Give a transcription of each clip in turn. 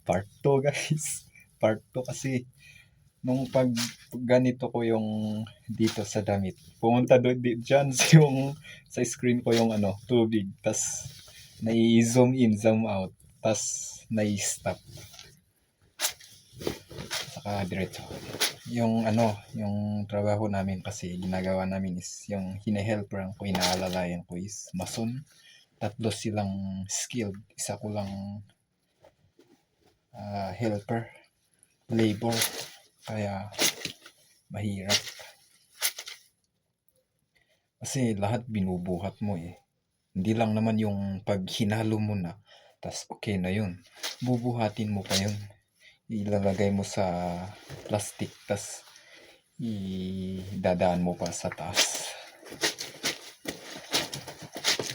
Part 2 guys. Part 2 kasi nung ganito ko yung dito sa damit. Pumunta dyan sa yung sa screen ko yung tubig. Tas nai-zoom in, zoom out. Tas nai-stop. Saka diretso. Yung yung trabaho namin kasi ginagawa namin is yung hine-helper ko, inaalalayan ko is mason. Tatlo silang skilled. Isa ko lang helper, labor. Kaya mahirap. Kasi lahat binubuhat mo eh. Hindi lang naman yung pag hinalo mo na, tas okay na yun. Bubuhatin mo pa yun. Ilalagay mo sa plastic, tas idadaan mo pa sa taas.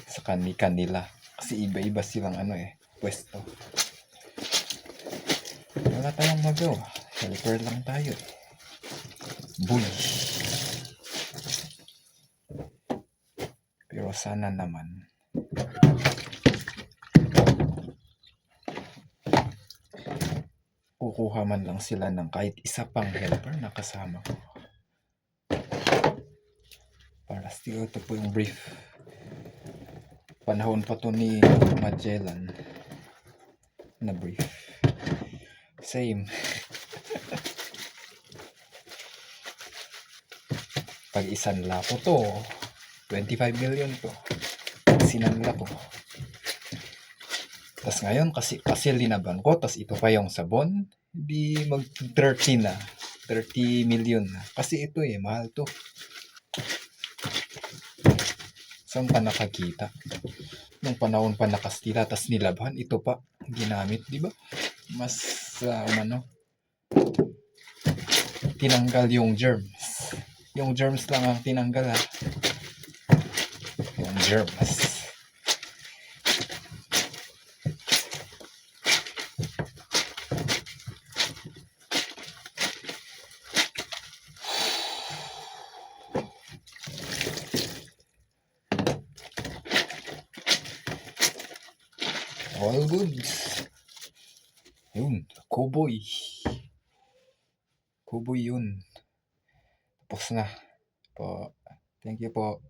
Sa kanila. Kasi iba-iba silang pwesto. Wala tayong magawa. Helper lang tayo eh. Bully. Pero sana naman kukuha man lang sila ng kahit isa pang helper na kasama ko. Para still ito po yung brief. Panahon pa to ni Magellan na brief. Same. Pag isanla ko to, 25 million to. Sinanla ko. Tas ngayon, kasi linaban ko, tas ito pa yung sabon, di mag 30 na. 30 million na. Kasi ito mahal to. Saan pa nakakita? Nung panahon pa nakastila, tas nilabhan, ito pa, ginamit, di ba? Mas, tinanggal yung germs. Yung germs lang ang tinanggal ha. Yung germs. All goods. Yun, cowboy. Cowboy yun. Tapos na po. Thank you po.